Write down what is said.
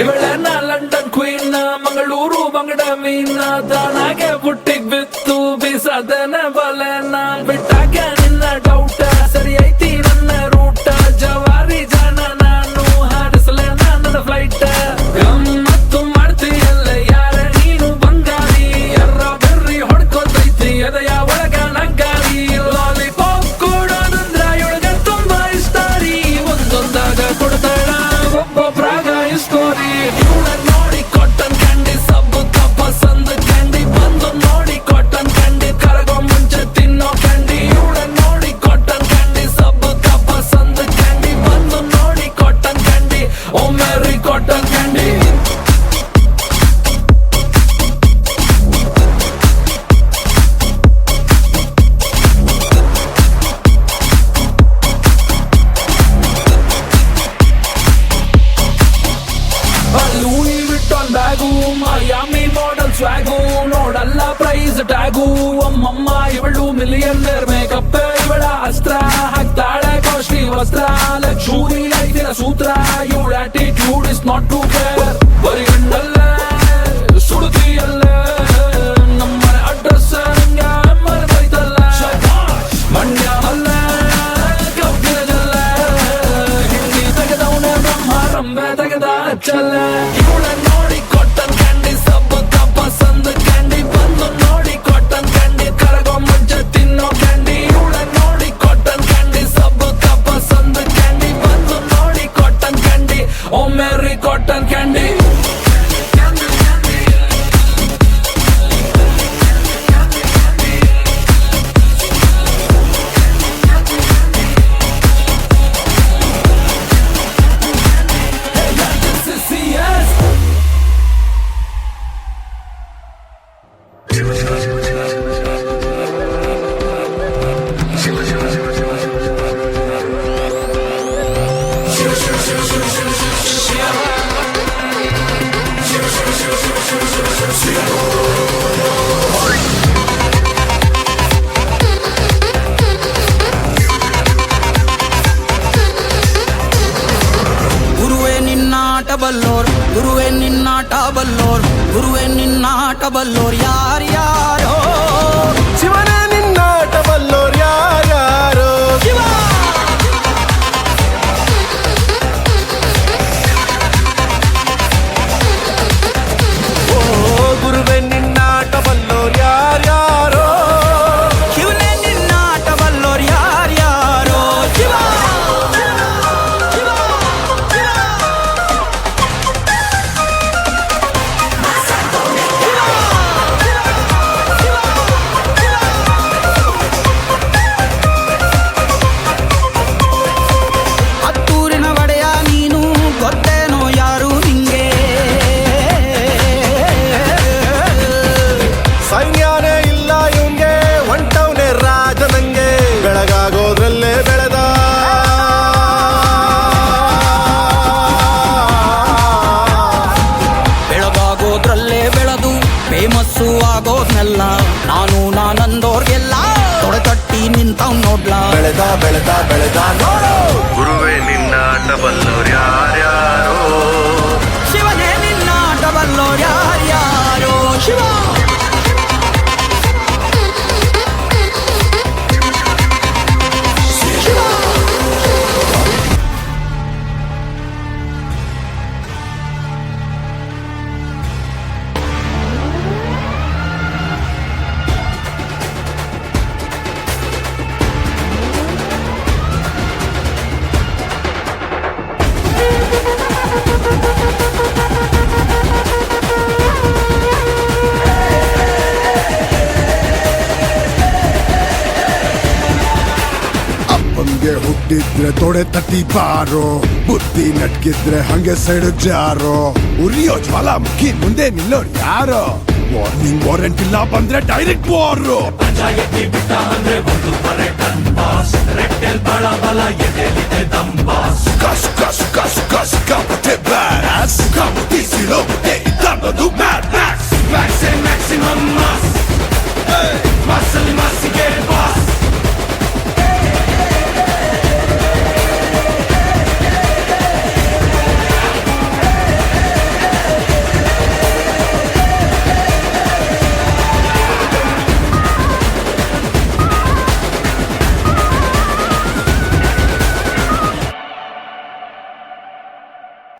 ಇವಳೆನ್ನ London queen Mangaluru ಬಂಗಡ ಮೀನ ದಾನಾಗೆ ಬುಟ್ಟಿಗ್ ಬಿತ್ತು ಬೀಸದನ ಬಲೆನ ಬಿಟ್ಟಾಗೆ ನಿನ್ನ ಡೌಟ ಸರಿ ಐತಿ ನನ್ನ ರೂಟ ಜವಾರಿ ಜನ ನಾನು ಹಾರಿಸಲೆ ನನ್ನ ಫ್ಲೈಟ್ ಗಮ್ಮತ್ತು ಮಾಡ್ತೀಯಲ್ಲ ಯಾರ ನೀನು ಬಂಗಾರಿ ಎರ್ರ ಬೆರ್ರಿ ಹೊಡ್ಕೋತೈತಿ ಎದೆಯ ಒಳಗ ನಗ್ಗಾರಿ ಲಾಲಿಪಾಪ್ ಕೊಡೋದಂದ್ರ ಇವಳಿಗೆ ತುಂಬಾ ಇಷ್ಟ ರೀ ಒಂದೊಂದಾಗ ಕೊಡ್ತಾಳ ಒಬ್ಬೊಬ್ರಾಗ ಸ್ಟೋರಿ ಇವಳ ನೋಡಿ ಕಾಟನ್ ಕ್ಯಾಂಡಿ ಸಬ್ಬು ಪಸಂದ್ ಕ್ಯಾಂಡಿ ಬಂದು ನೋಡಿ ಕಾಟನ್ ಕ್ಯಾಂಡಿ ಕರಗೋ ಮುಂಚೆ ತಿನ್ನೋ ಕ್ಯಾಂಡಿ ಇವಳ ನೋಡಿ ಕಾಟನ್ ಕ್ಯಾಂಡಿ ಸಬ್ಬು ಪಸಂದ್ ಕ್ಯಾಂಡಿ ಬಂದು ನೋಡಿ ಕಾಟನ್ ಕ್ಯಾಂಡಿ ಓ ಮೇರಿ cotton candy Louis Vuitton bag Miami model swag ನೋಡಲ್ಲ ಪ್ರೈಸ್ ಟ್ಯಾಗು ಅಮ್ಮಮ್ಮ ಇವಳು ಮಿಲಿಯನ್ನೇರ್ ಮೇಕಪ್ ಇವಳ ಅಸ್ತ್ರ ಹಾಕ್ತಾಳೆ ಕಾಸ್ಟ್ಲಿ ವಸ್ತ್ರ ಲಕ್ಷೂರಿ ಐತಿನ ಸೂತ್ರ ಇವಳ attitude is not to care ಬರೀ ಗಂಡಲ್ಲೇ ಸುಡುತ್ತಿಯಲ್ಲೇ ನಮ್ಮನೆ ಅಡ್ರೆಸ್ ನಂಗೆ ಮರೆತೈತಲ್ಲ ಮಂಡ್ಯ ಅಲ್ಲೇ ಕಬ್ಬಿಣದಲ್ಲೇ ಹಿಂದಿ ತೆಗೆದವನೇ ಬ್ರಹ್ಮ ರಂಬೆ ತೆಗೆದ ಚಲ್ಲ ಇವಳ ನೋಡಿ ಕಾಟನ್ ಕ್ಯಾಂಡಿ ಸಬ್ಬು ಪಸಂದ್ ಕ್ಯಾಂಡಿ ಬಂದು ನೋಡಿ ಕಾಟನ್ ಕ್ಯಾಂಡಿ ಕರಗೋ ಮುಂಚೆ ತಿನ್ನೋ ಕ್ಯಾಂಡಿ ಇವಳ ನೋಡಿ ಕಾಟನ್ ಕ್ಯಾಂಡಿ ಸಬ್ಬು ಪಸಂದ್ ಕ್ಯಾಂಡಿ ಬಂದು ನೋಡಿ ಕಾಟನ್ ಕ್ಯಾಂಡಿ ಓ ಮೇರಿ ಕಾಟನ್ ಕ್ಯಾಂಡಿ ಗುರುವೇ ನಿನ್ನಾಟ ಬಲ್ಲೋರ್ ಗುರುವೇ ನಿನ್ನಾಟ ಬಲ್ಲೋರ್ ಗುರುವೇ ನಿನ್ನಾಟ ಬಲ್ಲೋರ್ ಯಾರ್ಯಾರೋ ಶಿವನೇ ನಿನ್ನಾಟ ಬಲ್ಲೋರ್ ಯಾರ್ಯಾರೋ ಶಿವ ಓ ಗುರುವೆ ನಿನ್ನಾಟ ಬಲ್ಲೋರ್ ಯಾರ್ಯಾರೋ ಶಿವನೇ ನಿನ್ನಾಟ ಬಲ್ಲೋರ್ ಯಾರ್ಯಾರೋ ಶಿವ ಹತ್ತೂರಿನ ಒಡೆಯ ನೀನು ಗೊತ್ತೇನೋ ಯಾರು ನಿಂಗೆ ಸೈನ್ಯನೇ ಇಲ್ಲ ಇವಂಗೆ ಹೊಂಟವ್ನೆ ರಾಜನಂಗೆ ಬೆಳಗಾಗೋದ್ರಲ್ಲೇ ಬೆಳೆದ ಬೆಳಗಾಗೋದ್ರಲ್ಲೇ ಬೆಳೆದು ಫೇಮಸ್ಸು ಆಗೋದ್ನೆಲ್ಲ ನಾನಂದೋರ್ಗೆಲ್ಲ ತೊಡೆತಟ್ಟಿ ನಿಂತವ್ ನೋಡ್ಲಾ ಬೆಳೆದ ಬೆಳೆದ ಬೆಳೆದ ನೋಡು ಗುರುವೇ ನಿನ್ನಾಟ ಬಲ್ಲೋರ್ ಯಾರ್ಯಾರೋ ಶಿವನೇ ನಿನ್ನಾಟ ಬಲ್ಲೋರ್ ಯಾರ್ಯಾರೋ ಶಿವ ಅಪ್ಪಂಗೆ ಹುಟ್ಟಿದ್ರೆ ತೊಡೆ ತಟ್ಟಿ ಬಾರೋ ಬುದ್ಧಿ ನಟ್ಗಿದ್ರೆ ಹಂಗೆ ಸೈಡ್ ಜಾರೋ ಉರಿಯೋ ಜ್ವಾಲಾಮುಖಿ ಮುಂದೆ ನಿಲ್ಲೋರು ಯಾರೋ ವಾರ್ನಿಂಗ್ ವಾರೆಂಟ್ ಇಲ್ಲ ಬಂದ್ರೆ ಡೈರೆಕ್ಟ್ ವಾರು ಕಸ್ ಕಸ್ ಕಸ್ ಕಸ್ ಕಾಪತೆ ಬ್ಯಾರಸ್ ಕಾಮು ತೀಸಿರೋ ಇದ್ದನ್ನೋದು ಮ್ಯಾಡ್